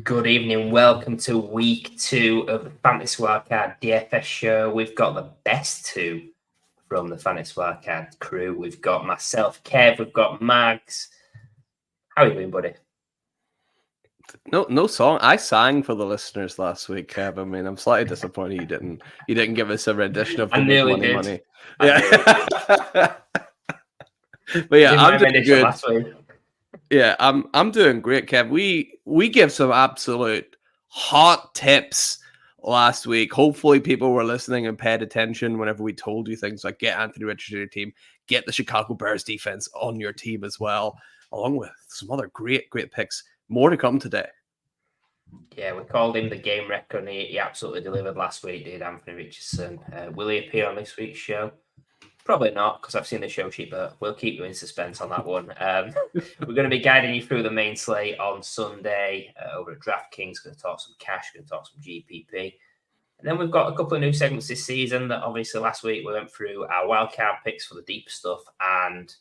Good evening. Welcome to week 2 of the Fantasy Wildcard DFS show. We've got the best two from the Fantasy Wildcard crew. We've got myself, Kev. We've got Mags. How are you doing, buddy? No song. I sang for the listeners last week, Kev. I mean, I'm slightly disappointed you didn't give us a rendition of the Money. Yeah. But yeah, I'm doing good. Last week. Yeah, I'm doing great, Kev. We give some absolute hot tips last week. Hopefully people were listening and paid attention whenever we told you things like get Anthony Richardson on your team, get the Chicago Bears defense on your team as well, along with some other great picks. More to come today. Yeah, we called him the game record, and he absolutely delivered last week, did Anthony Richardson. Will he appear on this week's show? Probably not, because I've seen the show sheet, but we'll keep you in suspense on that one. We're going to be guiding you through the main slate on Sunday over at DraftKings. Going to talk some cash, going to talk some GPP. And then we've got a couple of new segments this season that obviously last week we went through our wildcard picks for the deeper stuff and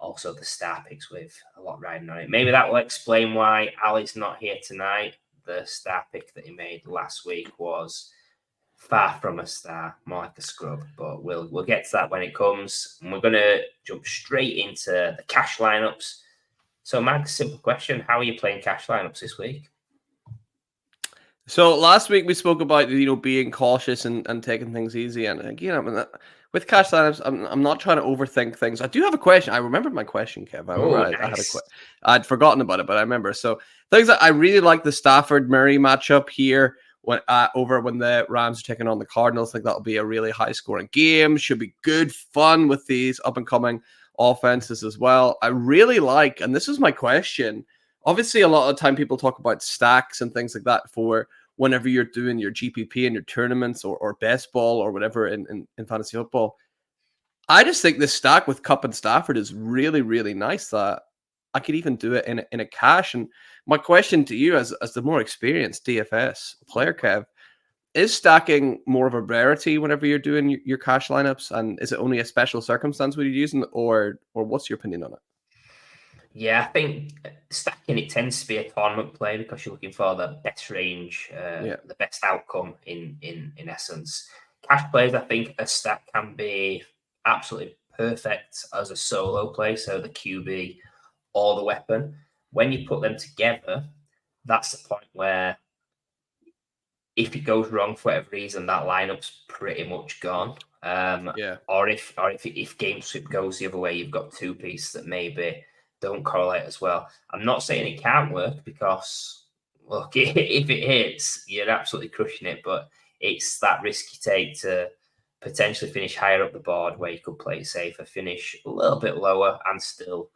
also the star picks with a lot riding on it. Maybe that will explain why Ali's not here tonight. The star pick that he made last week was far from a star, more like a scrub, but we'll get to that when it comes. And we're going to jump straight into the cash lineups. So, Max, simple question: how are you playing cash lineups this week? So last week we spoke about being cautious and taking things easy, and again, I mean, with cash lineups, I'm not trying to overthink things. I do have a question. I remembered my question, Kev. Nice. I'd forgotten about it, but I remember. So things that I really like the Stafford-Murray matchup here. When the Rams are taking on the Cardinals, I think that'll be a really high-scoring game. Should be good fun with these up-and-coming offenses as well. I really like, and this is my question. Obviously, a lot of the time people talk about stacks and things like that for whenever you're doing your GPP and your tournaments or best ball or whatever in fantasy football. I just think this stack with Kupp and Stafford is really, really nice that I could even do it in a cash. And my question to you as the more experienced DFS player, Kev, is stacking more of a rarity whenever you're doing your cash lineups? And is it only a special circumstance when you're using it, or what's your opinion on it? Yeah, I think stacking it tends to be a tournament play because you're looking for the best range, the best outcome in essence. Cash plays, I think a stack can be absolutely perfect as a solo play, so the QB or the weapon. When you put them together, that's the point where if it goes wrong for whatever reason, that lineup's pretty much gone. Or if game script goes the other way, you've got two pieces that maybe don't correlate as well. I'm not saying it can't work because, look, if it hits, you're absolutely crushing it. But it's that risk you take to potentially finish higher up the board where you could play it safer, finish a little bit lower, and still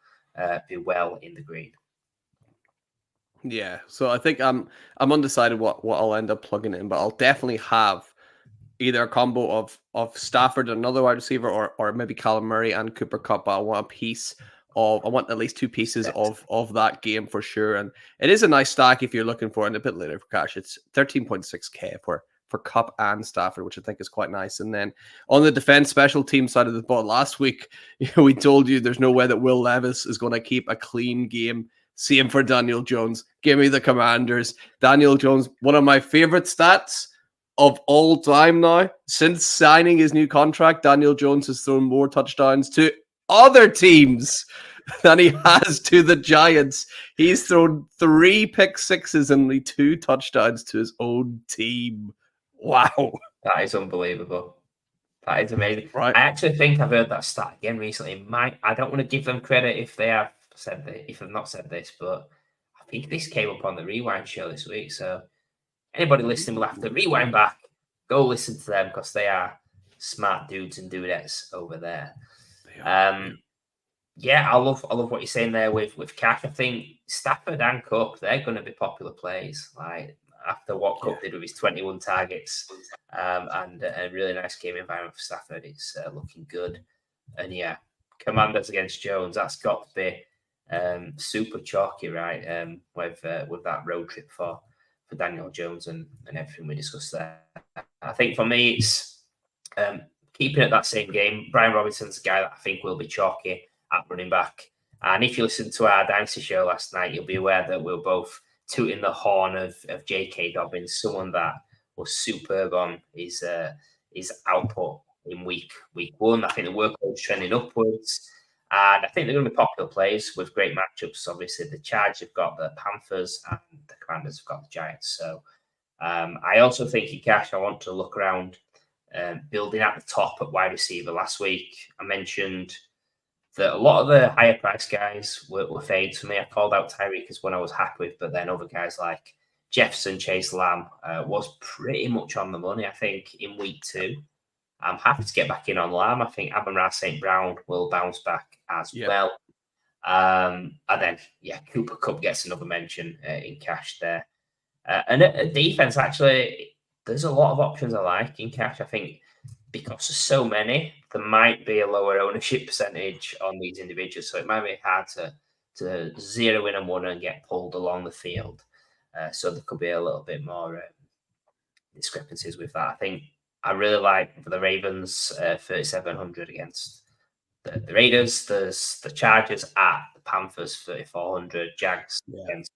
be well in the green. Yeah, so I think I'm undecided what I'll end up plugging in, but I'll definitely have either a combo of Stafford, another wide receiver, or maybe Callum Murray and Cooper Kupp. I want at least two pieces of that game for sure. And it is a nice stack if you're looking for it, and a bit later for cash. It's 13.6K for Kupp and Stafford, which I think is quite nice. And then on the defense special team side of the ball, last week we told you there's no way that Will Levis is going to keep a clean game. Same for Daniel Jones. Give me the Commanders. Daniel Jones, one of my favorite stats of all time now. Since signing his new contract, Daniel Jones has thrown more touchdowns to other teams than he has to the Giants. He's thrown 3 pick sixes and only 2 touchdowns to his own team. Wow. That is unbelievable. That is amazing. Right. I actually think I've heard that stat again recently. I don't want to give them credit if they have said this, if they've not said this, but I think this came up on the Rewind show this week. So anybody listening will have to rewind back, go listen to them because they are smart dudes and dudettes over there. Yeah, I love what you're saying there with cash. I think Stafford and Kupp, they're going to be popular plays. Like after what Kupp did with his 21 targets and a really nice game environment for Stafford, it's looking good. And yeah, Commanders against Jones, that's got to be super chalky, right? With that road trip for Daniel Jones and everything we discussed there. I think for me, it's keeping it that same game. Brian Robinson's a guy that I think will be chalky at running back. And if you listened to our Dynasty show last night, you'll be aware that we're both tooting the horn of J.K. Dobbins, someone that was superb on his output in week one. I think the workload's trending upwards, and I think they're going to be popular plays with great matchups. Obviously, the Chargers have got the Panthers, and the Commanders have got the Giants. So I also think in cash, I want to look around building at the top at wide receiver. Last week, I mentioned that a lot of the higher price guys were fades for me. I called out Tyreek as one I was happy with, but then other guys like Jefferson, Chase Lamb was pretty much on the money, I think, in week 2. I'm happy to get back in on Lamb. I think Amon-Ra St. Brown will bounce back as well. And then, Cooper Kupp gets another mention in cash there. And at defense, actually, there's a lot of options I like in cash. I think because there's so many, there might be a lower ownership percentage on these individuals. So it might be hard to zero in on one and get pulled along the field. So there could be a little bit more discrepancies with that. I think I really like for the Ravens 3,700 against the Raiders. There's the Chargers at the Panthers 3,400. Jags against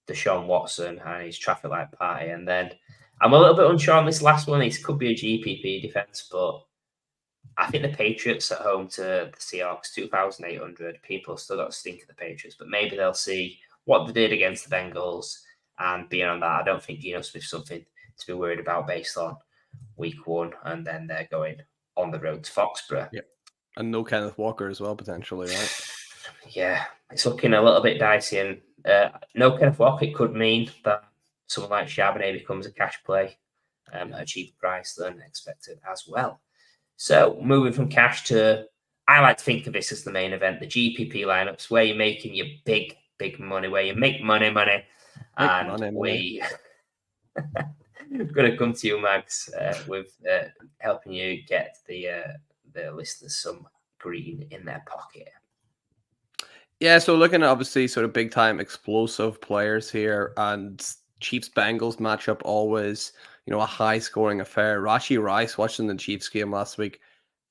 Deshaun Watson and his traffic light party. And then I'm a little bit unsure on this last one. It could be a GPP defense, but I think the Patriots at home to the Seahawks, 2,800. People still got to stink at the Patriots, but maybe they'll see what they did against the Bengals. And beyond that, I don't think Geno Smith's something to be worried about based on week 1. And then they're going on the road to Foxborough. Yep. And no Kenneth Walker as well, potentially, right? Yeah, it's looking a little bit dicey. And no Kenneth Walker, it could mean that someone like Charbonnet becomes a cash play at a cheaper price than expected as well. So moving from cash to, I like to think of this as the main event, the GPP lineups, where you're making your big money, where you make money. We're going to come to you, Mags, with helping you get the listeners some green in their pocket. Yeah, so looking at obviously sort of big time explosive players here, and Chiefs Bengals matchup always, a high scoring affair. Rashee Rice, watching the Chiefs game last week,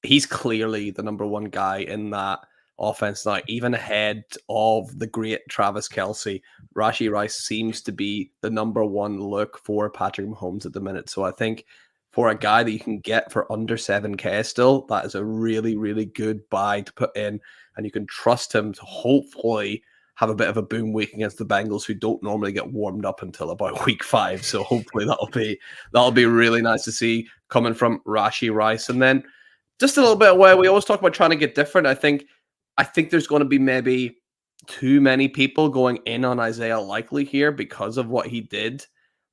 he's clearly the number one guy in that offense now, even ahead of the great Travis Kelce. Rashee Rice seems to be the number one look for Patrick Mahomes at the minute. So I think for a guy that you can get for under 7K still, that is a really, really good buy to put in. And you can trust him to hopefully have a bit of a boom week against the Bengals, who don't normally get warmed up until about week 5. So hopefully that'll be really nice to see coming from Rashee Rice. And then just a little bit where we always talk about trying to get different. I think there's going to be maybe too many people going in on Isaiah Likely here because of what he did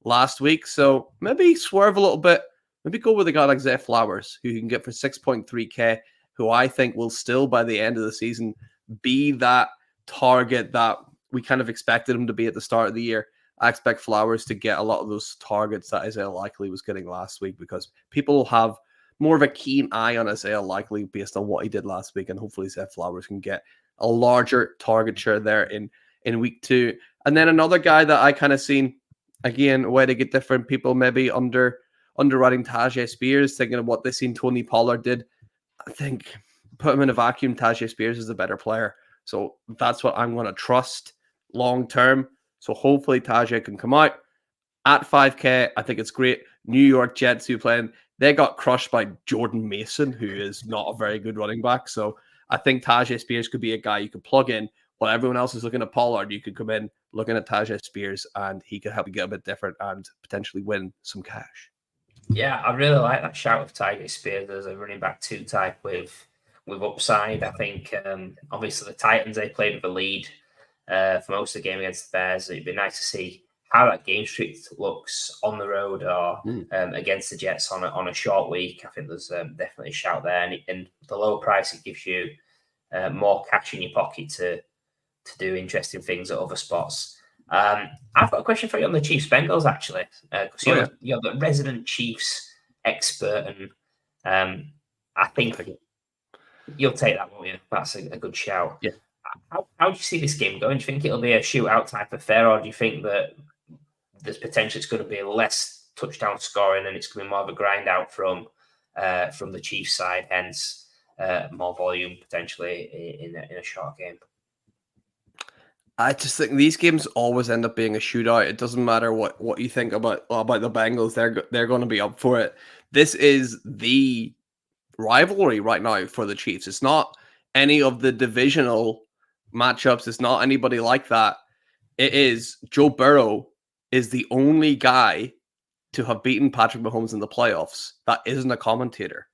last week. So maybe swerve a little bit. Maybe go with a guy like Zay Flowers, who you can get for 6.3K, who I think will still, by the end of the season, be that target that we kind of expected him to be at the start of the year. I expect Flowers to get a lot of those targets that Isaiah Likely was getting last week, because people will have more of a keen eye on Isaiah Likely based on what he did last week, and hopefully Zay Flowers can get a larger target share there in week 2. And then another guy that I kind of seen, again, a way to get different people, maybe underwriting Tajay Spears, thinking of what they seen Tony Pollard did. I think put him in a vacuum, Tajay Spears is a better player. So that's what I'm going to trust long term. So hopefully Tajay can come out at 5K. I think it's great. New York Jets, who playing, they got crushed by Jordan Mason, who is not a very good running back. So I think Tajay Spears could be a guy you could plug in while everyone else is looking at Pollard. You could come in looking at Tajay Spears, and he could help you get a bit different and potentially win some cash. Yeah, I really like that shout of Tajay Spears as a running back 2 type with upside. I think obviously the Titans, they played with a lead for most of the game against the Bears. It'd be nice to see how that game streak looks on the road or against the Jets on a short week. I think there's definitely a shout there, and the low price, it gives you more cash in your pocket to do interesting things at other spots. I've got a question for you on the Chiefs Bengals, actually, because you're the resident Chiefs expert, and I think you'll take that, won't you? That's a good shout. Yeah. How do you see this game going? Do you think it'll be a shootout type affair, or do you think that there's potential it's going to be less touchdown scoring and it's going to be more of a grind out from the Chiefs side, hence more volume potentially in a short game? I just think these games always end up being a shootout. It doesn't matter what you think about the Bengals. They're going to be up for it. This is the rivalry right now for the Chiefs. It's not any of the divisional matchups. It's not anybody like that. It is Joe Burrow is the only guy to have beaten Patrick Mahomes in the playoffs that isn't a commentator.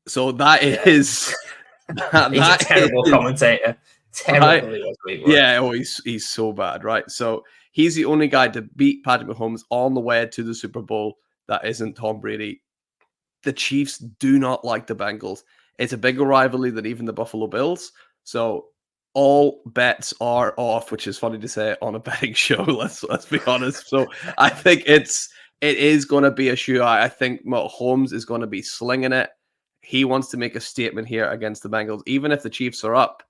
So that is he's a terrible commentator. Terrible. Right? Yeah, he's so bad, right? So he's the only guy to beat Patrick Mahomes on the way to the Super Bowl that isn't Tom Brady. The Chiefs do not like the Bengals. It's a bigger rivalry than even the Buffalo Bills. So all bets are off, which is funny to say on a betting show. Let's be honest. So I think it is going to be a shootout. I think Mahomes is going to be slinging it. He wants to make a statement here against the Bengals. Even if the Chiefs are up,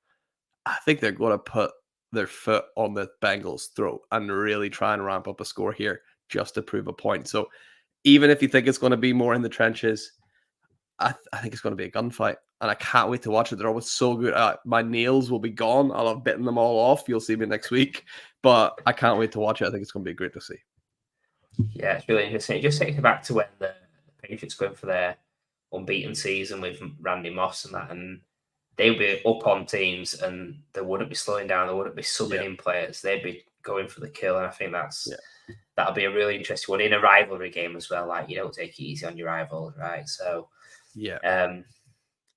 I think they're going to put their foot on the Bengals' throat and really try and ramp up a score here just to prove a point. So even if you think it's going to be more in the trenches, I think it's going to be a gunfight. And I can't wait to watch it. They're always so good. My nails will be gone. I'll have bitten them all off. You'll see me next week. But I can't wait to watch it. I think it's going to be great to see. Yeah, it's really interesting. It just takes me back to when the Patriots going for their unbeaten season with Randy Moss and that, and they would be up on teams and they wouldn't be slowing down. They wouldn't be subbing in players. They'd be going for the kill. And I think that'll be a really interesting one in a rivalry game as well. Like, you don't take it easy on your rival, right? So,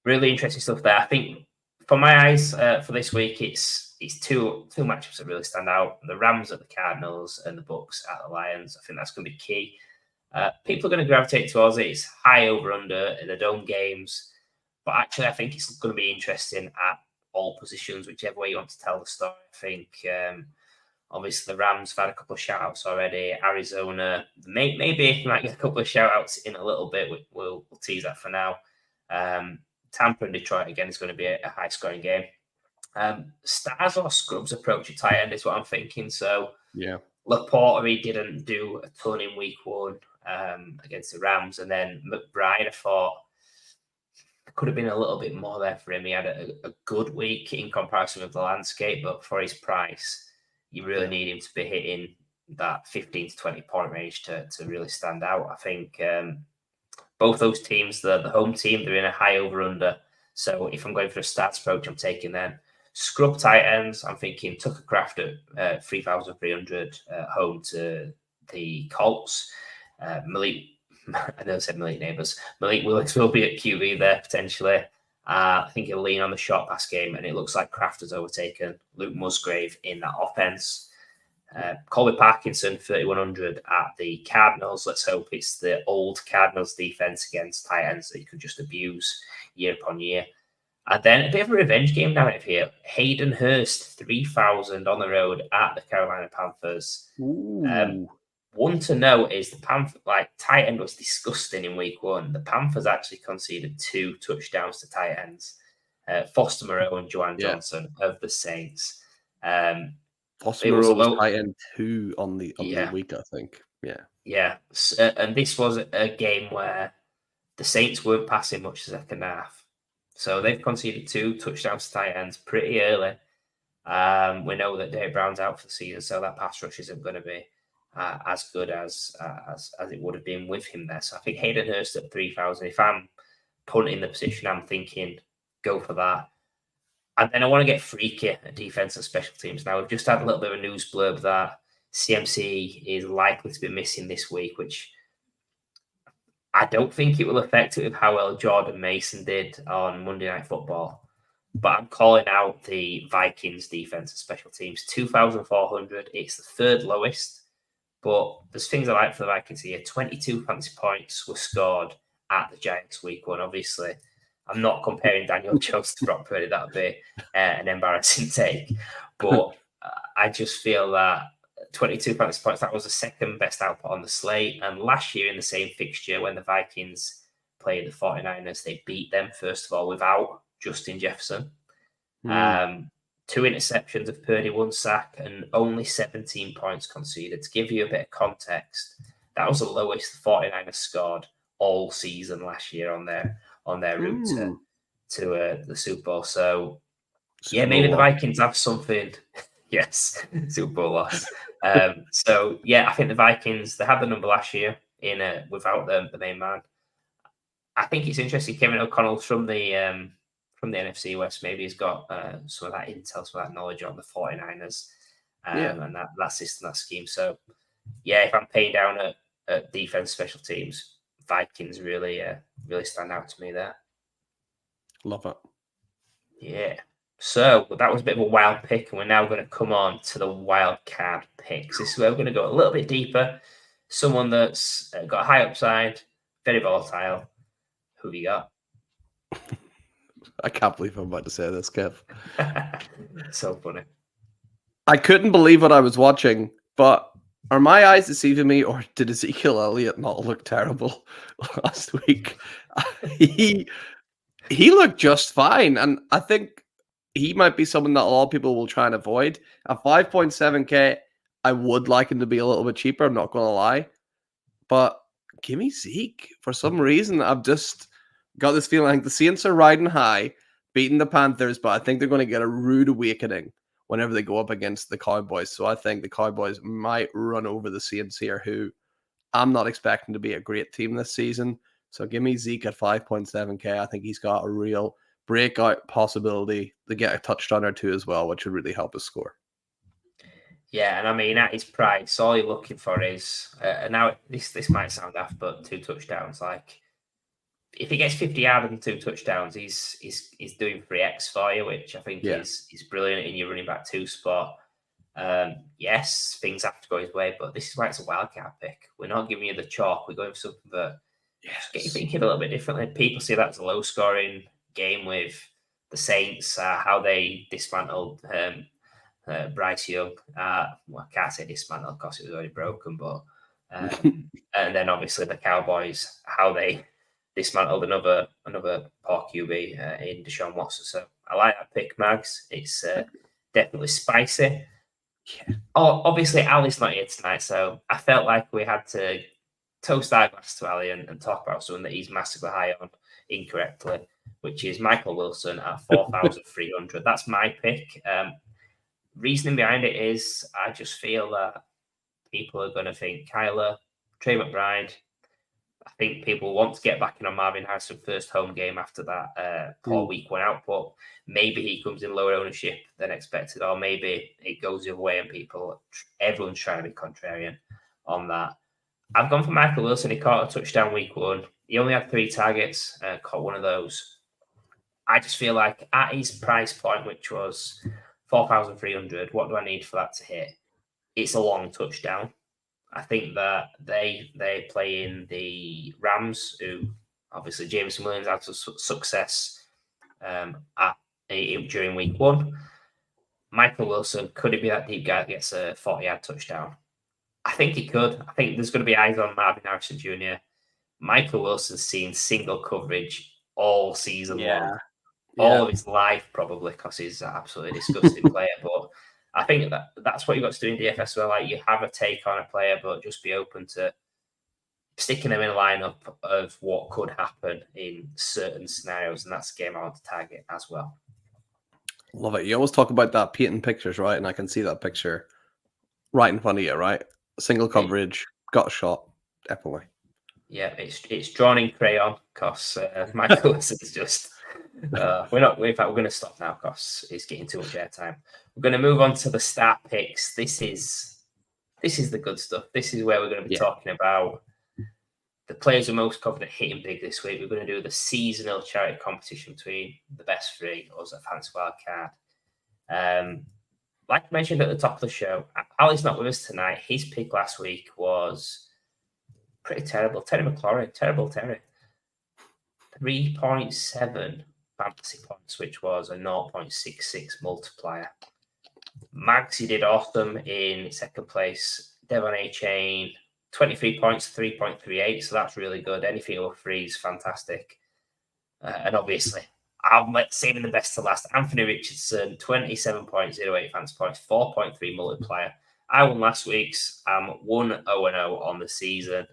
really interesting stuff there. I think for my eyes for this week, it's two matchups that really stand out: the Rams at the Cardinals and the Bucks at the Lions. I think that's going to be key. People are going to gravitate towards it. It's high over under in the dome games, but actually, I think it's going to be interesting at all positions, whichever way you want to tell the story. I think obviously the Rams have had a couple of shout outs already. Arizona, maybe might get a couple of shout outs in a little bit. We'll tease that for now. Tampa and Detroit again is going to be a high scoring game. Stars or scrubs approach at tight end is what I'm thinking. So Laporte, he didn't do a ton in week one against the Rams, and then McBride, I thought could have been a little bit more there for him. He had a good week in comparison with the landscape, but for his price, you really need him to be hitting that 15 to 20 point range to really stand out. I think both those teams, the home team, they're in a high over-under. So if I'm going for a stats approach, I'm taking them. Scrub tight ends, I'm thinking Tucker Kraft at 3,300 home to the Colts. Malik, I never said Malik Neighbors. Malik Willis will be at QB there potentially. I think he'll lean on the short pass game, and it looks like Kraft has overtaken Luke Musgrave in that offense. Colby Parkinson, 3,100 at the Cardinals. Let's hope it's the old Cardinals defense against tight ends that you could just abuse year upon year. And then a bit of a revenge game down here. Hayden Hurst, 3,000 on the road at the Carolina Panthers. One to note is the Panthers, tight end was disgusting in week one. The Panthers actually conceded 2 touchdowns to tight ends. Foster Moreau and Joanne Johnson of the Saints. Foster Moreau was tight end 2 on the week, I think. Yeah. And this was a game where the Saints weren't passing much the second half. So they've conceded 2 touchdowns to tight ends pretty early. We know that Dave Brown's out for the season, so that pass rush isn't going to be as good as it would have been with him there. So I think Hayden Hurst at 3,000. If I'm punting the position, I'm thinking go for that. And then I want to get freaky at defense and special teams. Now, we've just had a little bit of a news blurb that CMC is likely to be missing this week, which I don't think it will affect it with how well Jordan Mason did on Monday Night Football. But I'm calling out the Vikings defense and special teams. 2,400. It's the third lowest. But there's things I like for the Vikings here. 22 fantasy points were scored at the Giants week one. Obviously, I'm not comparing Daniel Jones to Brock Purdy. That would be an embarrassing take. But I just feel that 22 fantasy points, that was the second best output on the slate. And last year in the same fixture, when the Vikings played the 49ers, they beat them, first of all, without Justin Jefferson. 2 interceptions of Purdy, 1 sack, and only 17 points conceded. To give you a bit of context, that was the lowest the 49ers scored all season last year on their route to the Super Bowl. So, maybe the Vikings have something Yes, Super Bowl loss. So yeah, I think the Vikings, they had the number last year in without the main man. I think it's interesting. Kevin O'Connell from the NFC West, maybe he's got some of that intel, some of that knowledge on the 49ers and that system, that scheme. So yeah, if I'm paying down at defense, special teams, Vikings really stand out to me there. Love it. Yeah. So that was a bit of a wild pick, and we're now going to come on to the wildcard picks. This is where we're going to go a little bit deeper. Someone that's got a high upside, very volatile. Who have you got? I can't believe I'm about to say this, Kev. So funny. I couldn't believe what I was watching, but are my eyes deceiving me, or did Ezekiel Elliott not look terrible last week? He looked just fine, and I think he might be someone that a lot of people will try and avoid. At 5.7K, I would like him to be a little bit cheaper, I'm not going to lie. But give me Zeke. For some reason, I've just got this feeling like the Saints are riding high, beating the Panthers, but I think they're going to get a rude awakening whenever they go up against the Cowboys. So I think the Cowboys might run over the Saints here, who I'm not expecting to be a great team this season. So give me Zeke at 5.7K. I think he's got a real breakout possibility to get a touchdown or two as well, which would really help his score. Yeah, and I mean, at his price, all you're looking for is, now this might sound daft, but 2 touchdowns. Like, if he gets 50 yards and 2 touchdowns, he's doing 3x for you, which I think is brilliant in your running back 2 spot. Yes, things have to go his way, but this is why it's a wildcard pick. We're not giving you the chalk. We're going for something that get you thinking a little bit differently. People see that as a low-scoring game with the Saints, how they dismantled Bryce Young. Well, I can't say dismantled because it was already broken, but and then obviously the Cowboys, how they dismantled another poor QB in Deshaun Watson. So I like that pick, Mags. It's definitely spicy. Yeah. Oh, obviously Ali's not here tonight, so I felt like we had to toast our glass to Ali and talk about someone that he's massively high on incorrectly, which is Michael Wilson at 4,300. That's my pick. Reasoning behind it is I just feel that people are going to think Kyler, Trey McBride. I think people want to get back in on Marvin Harrison first home game after that poor week 1 output. Maybe he comes in lower ownership than expected, or maybe it goes the other way and everyone's trying to be contrarian on that. I've gone for Michael Wilson. He caught a touchdown week 1. He only had 3 targets, caught one of those. I just feel like at his price point, which was 4,300, what do I need for that to hit? It's a long touchdown. I think that they play in the Rams, who obviously Jameson Williams had some success during week 1. Michael Wilson, could it be that deep guy that gets a 40-yard touchdown? I think he could. I think there's going to be eyes on Marvin Harrison Jr. Michael Wilson's seen single coverage all season long. All of his life, probably, because he's an absolutely disgusting player. But I think that's what you've got to do in DFS. Well, like, you have a take on a player, but just be open to sticking them in a lineup of what could happen in certain scenarios, and that's a game I want to target as well. Love it. You always talk about that painting pictures, right? And I can see that picture right in front of you, right? Single coverage, got a shot, definitely. Yeah, it's drawn in crayon because Michael Wilson's just. We're going to stop now because it's getting too much airtime. We're going to move on to the start picks. This is the good stuff. This is where we're going to be talking about the players who are most confident hitting big this week. We're going to do the seasonal charity competition between the best 3, us at Fantasy Wildcard. Like I mentioned at the top of the show, Ali's not with us tonight. His pick last week was pretty terrible. Terry McLaurin, terrible Terry. 3.7 fantasy points, which was a 0.66 multiplier. Mags, he did awesome in second place. Devon A. Chain, 23 points, 3.38. So that's really good. Anything over 3 is fantastic. And obviously, I'm saving the best to last. Anthony Richardson, 27.08 fantasy points, 4.3 multiplier. I won last week's. I'm 1-0-0 on the season.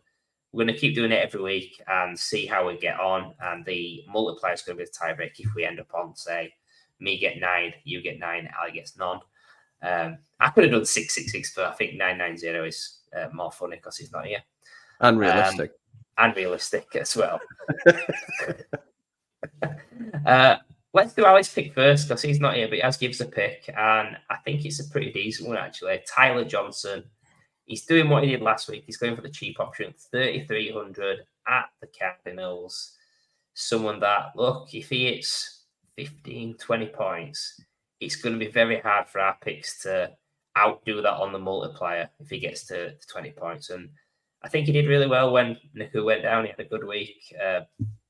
We're going to keep doing it every week and see how we get on. And the multiplier is going to be the tiebreak if we end up on, say, me get 9, you get 9, Ali gets none. I could have done 666, but I think 990 is more funny because he's not here. And realistic. And realistic as well. Let's do Ali's pick first because he's not here, but he has gives a pick, and I think it's a pretty decent one actually. Tyler Johnson. He's doing what he did last week. He's going for the cheap option, 3,300 at the Cardinals. Someone that, look, if he hits 15, 20 points, it's going to be very hard for our picks to outdo that on the multiplier if he gets to 20 points. And I think he did really well when Naku went down. He had a good week,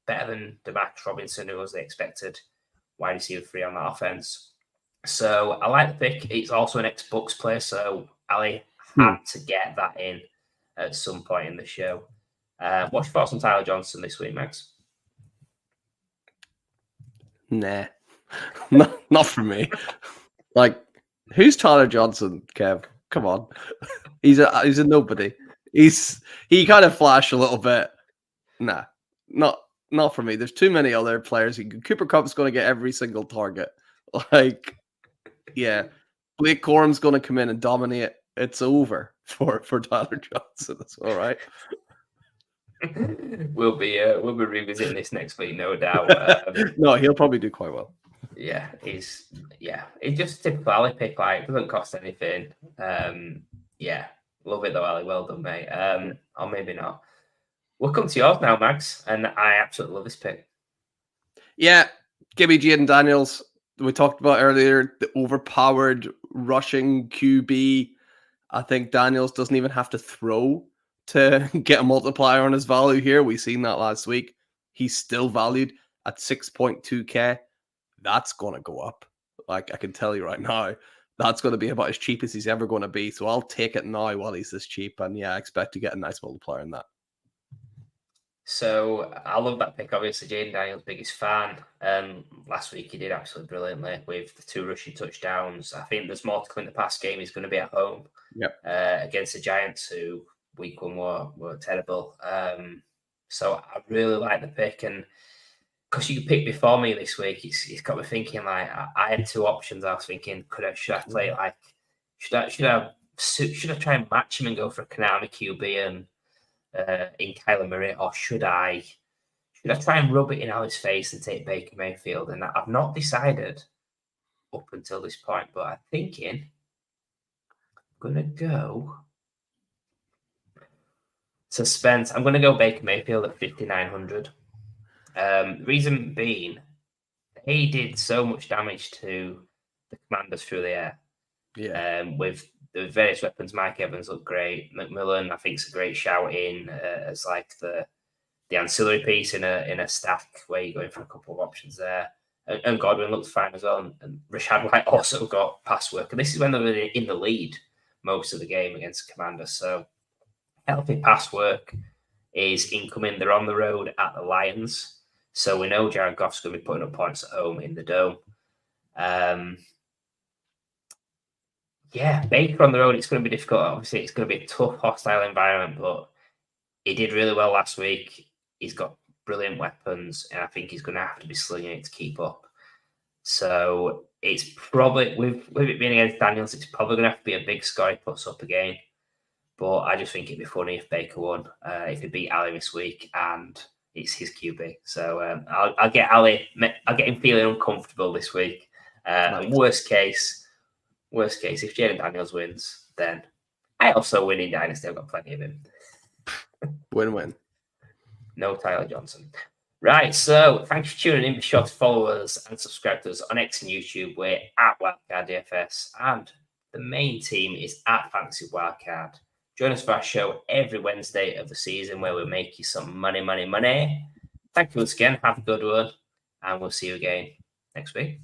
better than Demarcus Robinson, who was the expected wide receiver 3 on that offense. So I like the pick. It's also an ex-Bucks player, so Ali had to get that in at some point in the show. What's your thoughts on Tyler Johnson this week, Max? Nah, not for me. Like, who's Tyler Johnson, Kev? Come on, he's a nobody. He kind of flashed a little bit. Nah, not for me. There's too many other players. Cooper Kupp's going to get every single target. Like, yeah, Blake Corum's going to come in and dominate. It's over for Tyler Johnson. That's all right. We'll be revisiting this next week, no doubt. No, he'll probably do quite well. Yeah, it's just a typical Ali pick. Like, doesn't cost anything. Yeah, love it though, Ali. Well done, mate. Or maybe not. We'll come to yours now, Max, and I absolutely love this pick. Yeah, give me Jaden Daniels. We talked about earlier the overpowered rushing QB. I think Daniels doesn't even have to throw to get a multiplier on his value here. We've seen that last week. He's still valued at 6.2K. That's going to go up. Like, I can tell you right now, that's going to be about as cheap as he's ever going to be. So I'll take it now while he's this cheap. And yeah, I expect to get a nice multiplier in that. So I love that pick. Obviously, Jaden Daniels' biggest fan. Last week he did absolutely brilliantly with the 2 rushing touchdowns. I think there's more to come in the past game. He's going to be at home against the Giants, who week 1 were terrible. So I really like the pick, and because you picked before me this week, it's got me thinking. Like, I had 2 options. I was thinking, should I play like should I try and match him and go for a Konami QB and in Kyler Murray, or should I try and rub it in Ali's face and take Baker Mayfield? And I've not decided up until this point, but I'm thinking I'm going to go suspense. I'm going to go Baker Mayfield at 5,900. Reason being, he did so much damage to the Commanders through the air. Yeah. With the various weapons, Mike Evans looked great. McMillan, I think, is a great shout in as like the ancillary piece in a stack where you're going for a couple of options there. And Godwin looked fine as well. And Rashad White also got pass work. And this is when they were in the lead most of the game against the Commanders. So healthy pass work is incoming. They're on the road at the Lions. So we know Jared Goff's going to be putting up points at home in the Dome. Yeah, Baker on the road, it's going to be difficult. Obviously, it's going to be a tough, hostile environment, but he did really well last week. He's got brilliant weapons, and I think he's going to have to be slinging it to keep up. So it's probably, with it being against Daniels, it's probably going to have to be a big score he puts up again. But I just think it'd be funny if Baker won, if he beat Ali this week, and it's his QB. So I'll get Ali, I'll get him feeling uncomfortable this week. Nice. Worst case, if Jaden Daniels wins, then I also win in Dynasty. I've got plenty of him. Win-win. No Tyler Johnson. Right, so thanks for tuning in. Be sure to follow us and subscribe to us on X and YouTube. We're at Wildcard DFS, and the main team is at Fantasy Wildcard. Join us for our show every Wednesday of the season where we make you some money. Thank you once again. Have a good one, and we'll see you again next week.